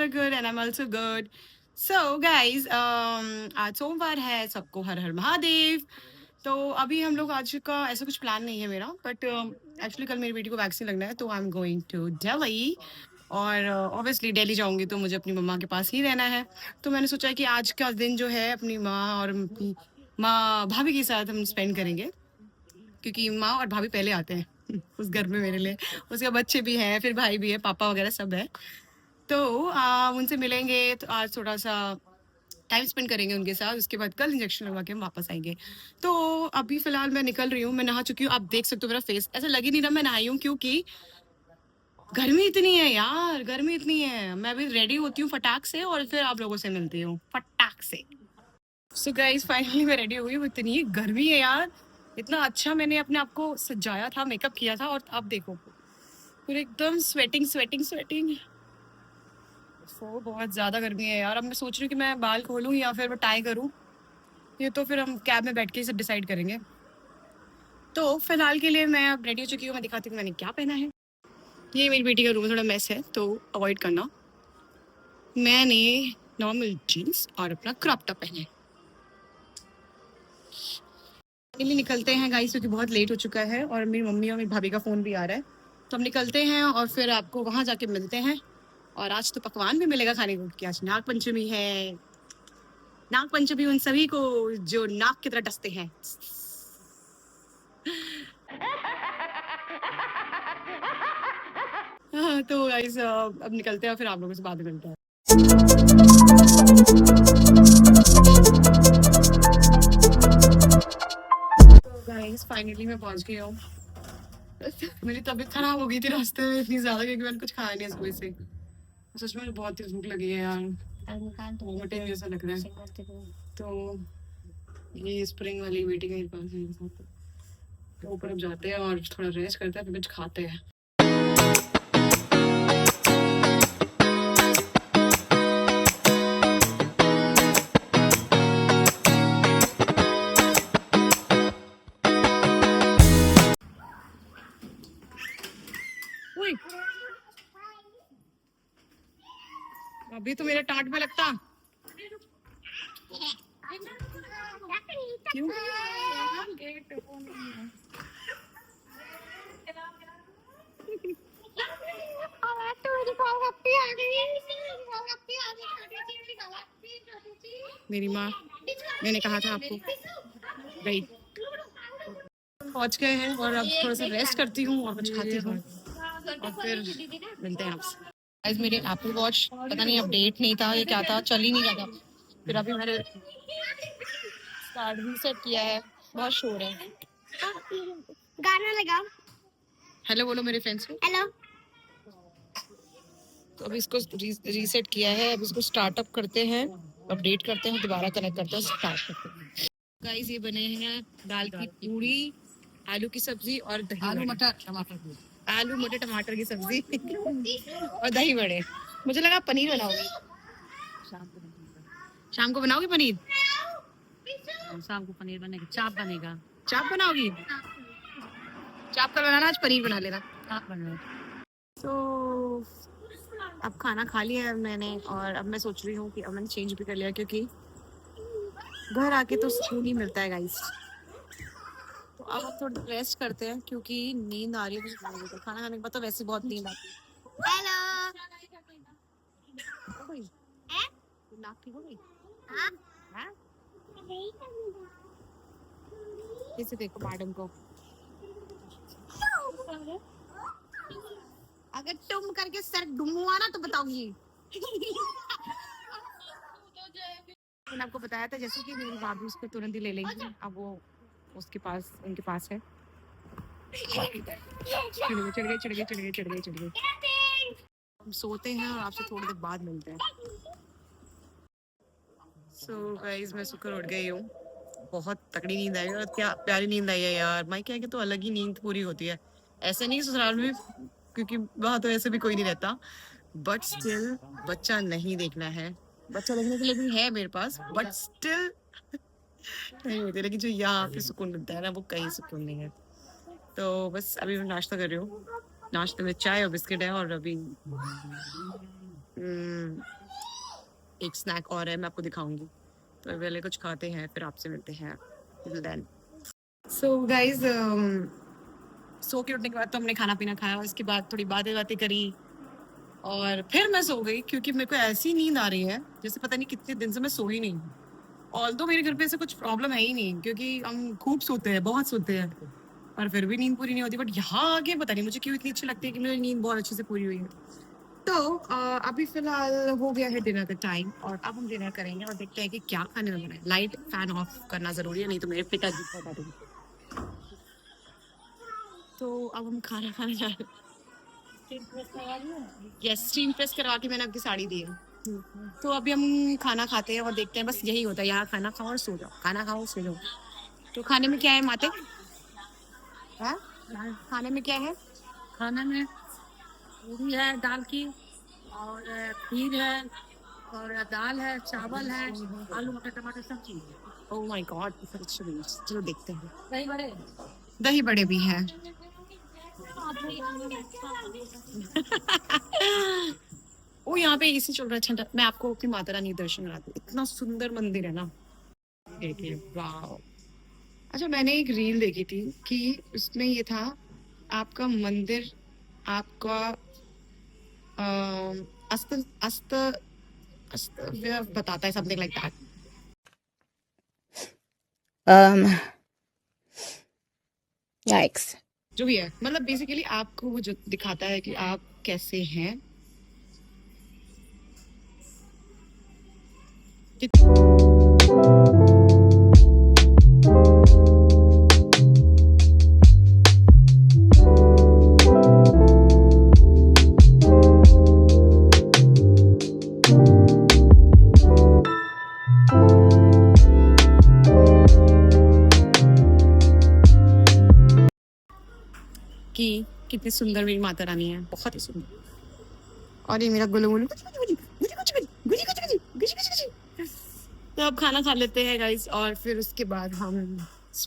are good and I'm also good. So guys, आज सोमवार है, सबको हर हर महादेव। तो अभी हम लोग आज का ऐसा कुछ प्लान नहीं है मेरा, बट एक्चुअली कल मेरी बेटी को वैक्सीन लगना है, तो I am going to Delhi. और ऑब्वियसली दिल्ली जाऊंगी तो मुझे अपनी मम्मा के पास ही रहना है। तो मैंने सोचा है कि आज का दिन जो है अपनी माँ और अपनी माँ भाभी के साथ हम स्पेंड करेंगे, क्योंकि माँ और भाभी पहले आते हैं उस घर में मेरे लिए। उसके बच्चे भी हैं, फिर भाई भी है, पापा वगैरह सब है। तो उनसे मिलेंगे, तो आज थोड़ा सा टाइम स्पेंड करेंगे उनके साथ। उसके बाद कल इंजेक्शन लगवा के हम वापस आएंगे। तो अभी फिलहाल मैं निकल रही हूँ, मैं नहा चुकी हूँ। आप देख सकते हो मेरा फेस ऐसा लग ही नहीं रहा मैं नहाई हूँ, क्योंकि गर्मी इतनी है यार, गर्मी इतनी है। मैं अभी रेडी होती हूँ फटाक से और फिर आप लोगों से मिलती हूँ फटाक से। सो गाइस फाइनली मैं रेडी हुई हूँ। इतनी गर्मी है यार, इतना अच्छा मैंने अपने आप को सजाया था, मेकअप किया था, और अब देखो पूरे एकदम स्वेटिंग स्वेटिंग स्वेटिंग। तो बहुत ज्यादा गर्मी है यार। अब मैं सोच रही हूँ कि मैं बाल खोलूँ या फिर मैं टाई करूँ। ये तो फिर हम कैब में बैठ के सब डिसाइड करेंगे। तो फिलहाल के लिए मैं अब रेडी हो चुकी हूँ। मैं दिखाती हूँ मैंने क्या पहना है। ये मेरी बेटी का रूम है, थोड़ा मेस है तो अवॉइड करना। मैंने नॉर्मल जीन्स और अपना क्रॉप टॉप पहना है। फाइनली निकलते हैं गाइस, क्योंकि बहुत लेट हो चुका है और मेरी मम्मी और मेरी भाभी का फ़ोन भी आ रहा है। तो हम निकलते हैं और फिर आपको वहाँ जाके मिलते हैं। और आज तो पकवान भी मिलेगा खाने को, कि आज नाग पंचमी है। नाग पंचमी उन सभी को जो नाक की तरह डसते हैं। हाँ, तो गाइस अब निकलते हैं, फिर आप लोगों से बाद में मिलते हैं। तो गाइस फाइनली मैं पहुंच गई हूँ। मेरी तबीयत खराब हो गई थी रास्ते में इतनी ज्यादा, क्योंकि मैंने कुछ खाया नहीं सुबह से। सच में बहुत तेज भूख लगी है यार, वोमिटिंग जैसा लग रहा है। तो ये स्प्रिंग वाली बेटी के पास है मेरे साथ। तो ऊपर अब जाते हैं और थोड़ा रेस्ट करते हैं, फिर कुछ खाते हैं। उई, अभी तो मेरे टाट में लगता। क्यों? मेरी माँ, मैंने कहा था आपको। गई। पहुंच गए हैं और अब थोड़ा सा रेस्ट करती हूँ और कुछ खाती हूँ और फिर मिलते हैं आपसे। आज मेरे एप्पल वॉच पता नहीं अपडेट नहीं था, ये क्या था, चल ही नहीं रहा था। फिर अभी मैंने स्टार्ट भी सेट किया है। बहुत शोर है। गाना लगाओ। हेलो बोलो मेरे फ्रेंड्स को। हेलो। तो अभी इसको रीसेट किया है, अब इसको स्टार्टअप करते हैं, अपडेट करते हैं, दोबारा कनेक्ट करते हैं, स्टार्ट करते हैं। गाइस ये बने हैं दाल की पूरी, आलू की सब्जी और दही, आलू मटर टमाटर की, आलू मटर टमाटर की सब्जी और दही बड़े। मुझे लगा पनीर बनाओगी। शाम को बनाओगी पनीर? शाम को पनीर बनेगा, चाप बनेगा। चाप बनाओगी? चाप कल बनाना, आज पनीर बना लेना। चाप बना। तो अब खाना खा लिया है मैंने और अब मैं सोच रही हूँ कि अब मैंने चेंज भी कर लिया, क्योंकि घर आके तो सुकून ही मिलता है गाइस। तो अब हम थोड़ा रेस्ट करते हैं, क्योंकि नींद आ रही है। तो खाना खाने के बाद तो वैसे बहुत नींद आती है। हेलो। हो गई? नाक ठीक हो गई? हाँ? इसे देखो मैडम को। अगर तुम करके सर डुमुआ ना तो बताऊंगी। मैंने आपको बताया था जैसे कि मेरी भाभी उसको तुरंत ही ले लेंगी। अब वो उसके पास, उनके पास है। चढ़ गए। हम सोते हैं और आपसे थोड़ी देर बाद मिलते हैं। सो गाइस मैं सुकर उठ गई हूँ। बहुत तगड़ी नींद आई और क्या प्यारी नींद आई है यार। माई क्या है कि तो अलग ही नींद पूरी होती है। ऐसे नहीं ससुराल में, क्योंकि वहाँ तो ऐसे भी कोई नहीं रहता, बट स्टिल बच्चा नहीं देखना है। बच्चा देखने के लिए भी है मेरे पास, बट स्टिल नहीं होती। लेकिन जो यहाँ पे सुकून मिलता है ना, वो कहीं सुकून नहीं है। तो बस अभी मैं नाश्ता कर रही हूँ। नाश्ते में चाय और बिस्किट है और अभी एक स्नैक और है, मैं आपको दिखाऊंगी। तो पहले कुछ खाते हैं, फिर आपसे मिलते हैं। देन सो गाइज, सो के उठने के बाद तो हमने खाना पीना खाया, उसके बाद थोड़ी बातें बातें करी और फिर मैं सो गई, क्योंकि मेरे को ऐसी नींद आ रही है जैसे पता नहीं कितने दिन से मैं सोई नहीं। ऑल्दो मेरे घर पे ऐसे कुछ प्रॉब्लम है ही नहीं, क्योंकि हम खूब सोते हैं, बहुत सोते हैं, पर फिर भी नींद पूरी नहीं होती। बट यहाँ आके पता नहीं मुझे क्यों इतनी अच्छी लगती है कि मेरी नींद बहुत अच्छे से पूरी हुई है। तो अभी फिलहाल हो गया है डिनर का टाइम, और अब हम डिनर करेंगे और देखते हैं कि क्या खाने में बना है। लाइट फैन ऑफ करना जरूरी है, नहीं तो मेरे पिताजी को बता दूंगी। तो अब हम खाना खाने जा रहे हैं। यस, स्टीम प्रेस करवा के मैंने आपकी साड़ी दी है। तो अभी हम खाना खाते हैं और देखते हैं, बस यही होता है यहाँ, खाना खाओ और सो जाओ, खाना खाओ सो जाओ। तो खाने में क्या है माते? हाँ? खाने में क्या है? खाने में पूरी है दाल की, और खीर है, और दाल है, चावल है, आलू मटर टमाटर सब चीज है। ओह माय गॉड, चलो देखते हैं। दही बड़े दही बड़े भी हैं। ओ यहाँ पे एसी चल रहा है, ठंडा। मैं आपको अपनी माता रानी के दर्शन कराती हूँ, इतना सुंदर मंदिर है ना। देखिए, वाह। अच्छा, मैंने एक रील देखी थी कि उसमें ये था, आपका मंदिर आपका अस्त अस्त अस्त बताता है, समथिंग लाइक दैट। Yikes. जो भी है, मतलब बेसिकली आपको वो जो दिखाता है कि आप कैसे हैं। कि कितनी सुंदर मेरी माता रानी है, बहुत ही सुंदर। और ये मेरा गुल्लू गुल्लू तो अब खाना खा लेते हैं गाइस, और फिर उसके बाद हम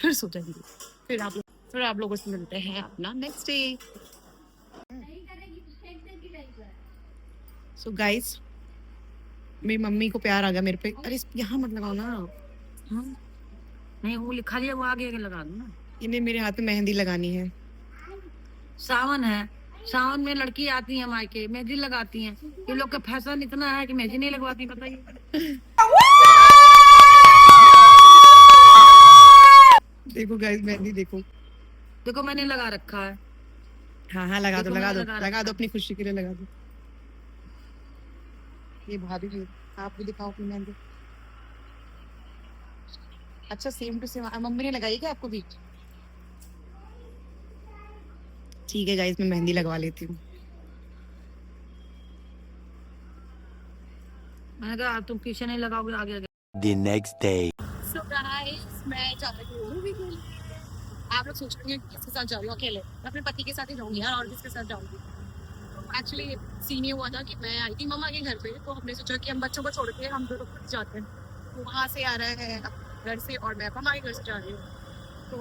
फिर सो जाएंगे। फिर आप लोगों से मिलते हैं अपना नेक्स्ट डे। सो गाइस, मेरी मम्मी को प्यार आ गया मेरे पे। अरे यहाँ मत लगाओ ना। हाँ नहीं, वो लिखा लिया, वो आगे लगा दो ना। इन्हें मेरे हाथ में मेहंदी लगानी है। सावन है, सावन में लड़की आती है मायके, मेहंदी लगाती हैं। ये लोग का फैशन इतना है कि मेहंदी नहीं लगवाती, बताइए। देखो गाइस, मेहंदी देखो। देखो मैंने लगा रखा है। हाँ हाँ, लगा दो देखो लगा मैंने दो लगा लगा रखा दो, अपनी खुशी के लिए लगा दो। ये भाभी जी, आप भी दिखाओ अपनी मेहंदी। अच्छा, सेम टू सेम मम्मी ने लगाई क्या आपको भी? ठीक है गाइस, मैं मेहंदी लगवा लेती हूँ। मैंने कहा तुम पीछे नहीं लगाओगे, आगे आगे। The next day. So guys, मैं जा रही हूँ मूवी के लिए। आप लोग सोच रहे हैं किसके साथ जा रही हूँ? अकेले? मैं अपने पति के साथ ही जाऊंगी यार, और किसके साथ जाऊंगी? एक्चुअली सीन ये हुआ था कि मैं आई थी मम्मा के घर पे, तो हमने सोचा कि हम बच्चों को छोड़ के हम दोनों खुद जाते हैं। तो वहाँ से आ रहा है घर से, और मैं मम्मा के घर से जा रही हूँ। तो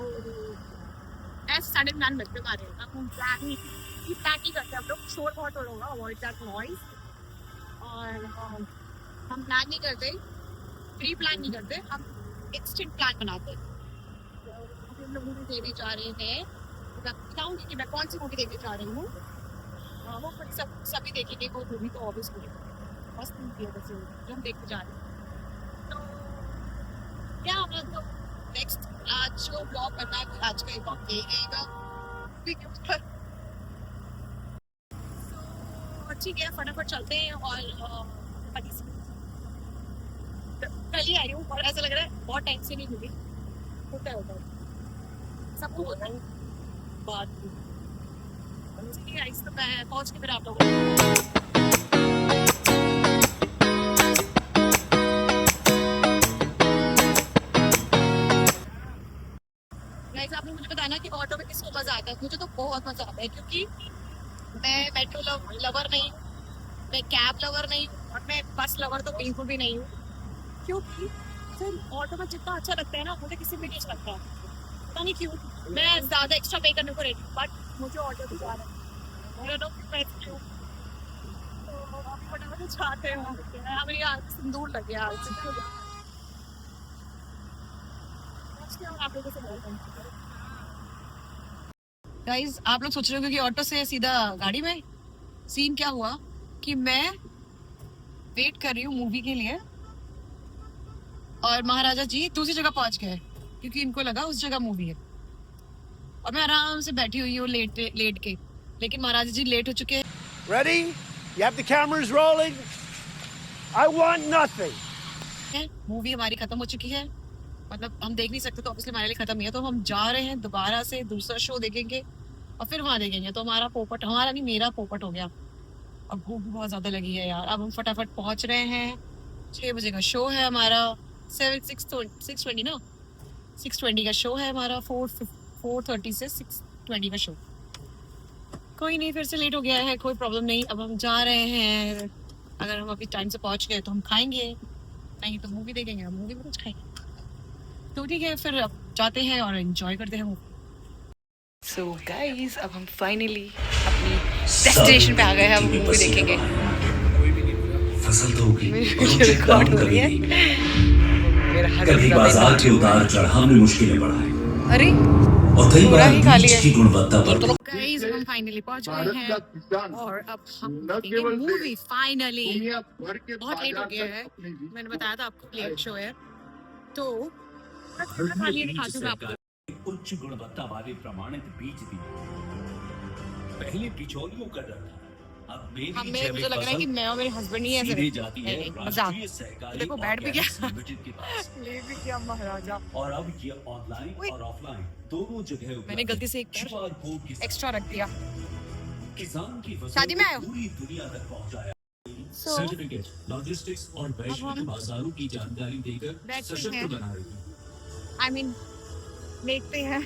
ऐसे सडन प्लान बनते हमारे, अब हम प्लान नहीं करते हम लोग, शोर बहुत हो रहा होगा, अवॉइड दैट नॉइज। और हम प्लान नहीं करते, प्री प्लान नहीं करते, हम इंस्टेंट प्लान बनाते हैं। तो हम लोग मूवी देखने जा रहे हैं। मैं बताऊंगी कि मैं कौन सी मूवी देखने जा रही हूँ। वो सभी देखेंगे वो मूवी, तो ऑब्वियसली मस्त मूवी है वैसे जो हम देखने जा रहे हैं। तो क्या मतलब नेक्स्ट आज जो ब्लॉग करना है, आज का ब्लॉग यही रहेगा मूवी के ऊपर। तो ठीक है, फटाफट चलते हैं। और पति से कल ही आई हूँ, और ऐसा लग रहा है बहुत टाइम से नहीं मिली। होता है सबको होता है बात। ठीक है, तो मैं पहुंच के फिर आप लोगों गाइस, आपने मुझे बताया कि ऑटो में किसको मजा आता है। मुझे तो बहुत मजा आता है, क्योंकि मैं मेट्रो लवर नहीं हूँ, मैं कैब लवर नहीं हूँ, और मैं बस लवर तो बिल्कुल भी नहीं हूँ। क्योंकि सिर्फ ऑटो में जितना अच्छा लगता है ना, मुझे किसी में नहीं अच्छा लगता। पता नहीं क्यों, मैं ज्यादा एक्स्ट्रा पे करने को रेडी हूँ, बट मुझे ऑटो भी जा रहा है। तो अभी फटाफट जाते हैं हमें यहाँ सिंदूर लग गया आज से। आप लोगों से गाइस, आप लोग सोच रहे हो कि ऑटो से सीधा गाड़ी में। सीन क्या हुआ कि मैं वेट कर रही हूँ मूवी के लिए और महाराजा जी दूसरी जगह पहुंच गए क्योंकि इनको लगा उस जगह मूवी है और मैं आराम से बैठी हुई हूँ लेट लेट के, लेकिन महाराजा जी लेट हो चुके हैं। Ready? You have the cameras rolling? I want nothing. Movie हमारी खत्म हो चुकी है, मतलब हम देख नहीं सकते तो ऑब्वियसली हमारे लिए खत्म ही है, तो हम जा रहे हैं दोबारा से दूसरा शो देखेंगे और फिर वहां देखेंगे। तो हमारा पोपट, हमारा नहीं मेरा पोपट हो गया। अब भूख भी बहुत ज्यादा लगी है यार। अब हम फटाफट पहुंच रहे हैं। 6 बजे का शो है हमारा। 6:20 ना, 6:20 का शो है हमारा। 4:30 से 6:20 का शो। कोई नहीं, फिर से लेट हो गया है, कोई प्रॉब्लम नहीं। अब हम जा रहे हैं। अगर हम अभी टाइम से पहुंच गए तो हम खाएंगे, नहीं तो मूवी देखेंगे। मूवी में कुछ खाएंगे तो ठीक है, फिर अब जाते हैं और एंजॉय करते हैं। सो गाइस, अब हम फाइनली अपनी डेस्टिनेशन पे आ गए हैं। हम मूवी देखेंगे। फसल तो होगी रिकॉर्ड हो रही है। कभी बाजार के उतार चढ़ाव में मुश्किलें बढ़ाएं अरे और कई पूरा बार ही खा लिया। बीज की गुणवत्ता पर गाइस, हम फाइनली पहुंच गए हैं और अब हम देखेंगे मूवी फाइनली। बहुत लेट हो गया है, मैंने बताया था आपको लेट शो है, तो खा लिए दिखाती हूँ मैं आपको। उच्च गुणवत्ता वाले प्रमाणित बीज दी। पहले बिचौलियों का डर था, अब मेरी हमें जैविक मुझे लग रहा है कि फसल मैं और मेरे हस्बैंड ही सीधे है जाती है मजाक। राष्ट्रीय सहकारी देखो, बैठ भी गया। ऑर्गेनिक्स लिमिटेड के पास। ले भी किया महाराजा। और अब ये ऑनलाइन ओए। और ऑफलाइन दोनों जगह उपलब्ध मैंने गलती से एक है। QR कोड के साथ एक्स्ट्रा रख दिया। किसान की फसल शादी में आए हो? को पूरी दुनिया तक पहुंचाया। So, सर्टिफिकेट, लॉजिस्टिक्स और वैश्विक हम बाजारों की जानकारी देकर बैठते सशक्त हैं। बना रही है। आई मीन देखते हैं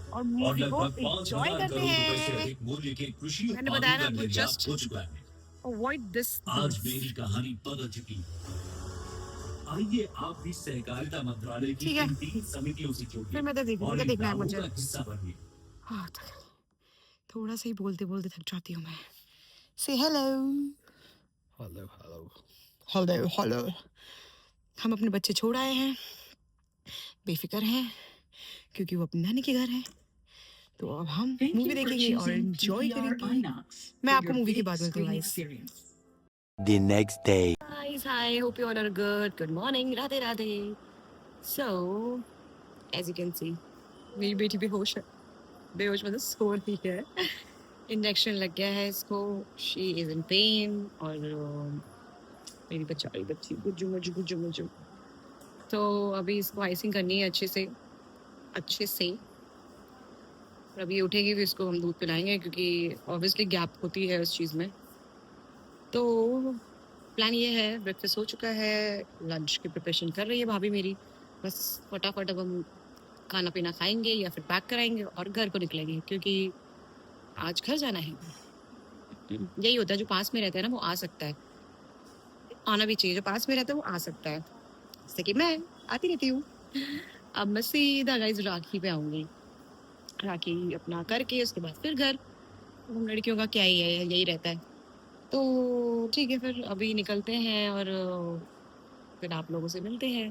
और और मूवी को लगभग 5,000 एंजॉय करते करोड़ रुपए से हैं। अधिक मूल्य के कृषि मैंने उत्पादों बताया का ना, आपको निर्यात just हो चुका है। Avoid this. आज मेरी कहानी बदल चुकी है। आइए आप भी सहकारिता मंत्रालय की ठीक है। इन 3 समितियों से जुड़िए फिर मैं तो देखूंगी, और क्या इन देखना है नामों मुझे। का हिस्सा बनिए। हाँ, थोड़ा सा ही बोलते बोलते थक जाती हूँ मैं। से hello hello hello hello hello. हम अपने बच्चे छोड़ आए हैं, बेफिक्र हैं क्योंकि वो अपनी नानी के घर है। तो अब हम मूवी देखेंगे और एंजॉय करेंगे। मैं आपको मूवी के बाद मिलती हूँ guys. The next day. Guys, hi, hope you all are good. Good morning, Radhe Radhe. So, as you can see, मेरी बेटी बेहोश है। बेहोश मतलब सो रही है। इंजेक्शन लग गया है इसको। शी इज इन पेन और मेरी बेचारी बच्ची गुज्जू मुज्जू गुज्जू मुज्जू। तो अभी इसको आइसिंग करनी है अच्छे से और अभी उठेगी फिर इसको हम दूध पिलाएंगे क्योंकि ऑब्वियसली गैप होती है उस चीज़ में। तो प्लान ये है, ब्रेकफास्ट हो चुका है, लंच की प्रिपरेशन कर रही है भाभी मेरी। बस फटाफट अब हम खाना पीना खाएंगे या फिर पैक कराएंगे और घर को निकलेंगे क्योंकि आज घर जाना है। यही होता है, जो पास में रहता है ना वो आ सकता है, आना भी चाहिए। जो पास में रहता है वो आ सकता है, जैसे कि मैं आती रहती हूँ। अब मैं सीधा गाइस राखी पे आऊँगी। राखी अपना करके उसके बाद फिर घर। हम लड़कियों का क्या ही है, यही रहता है। तो ठीक है, फिर अभी निकलते हैं और फिर आप लोगों से मिलते हैं।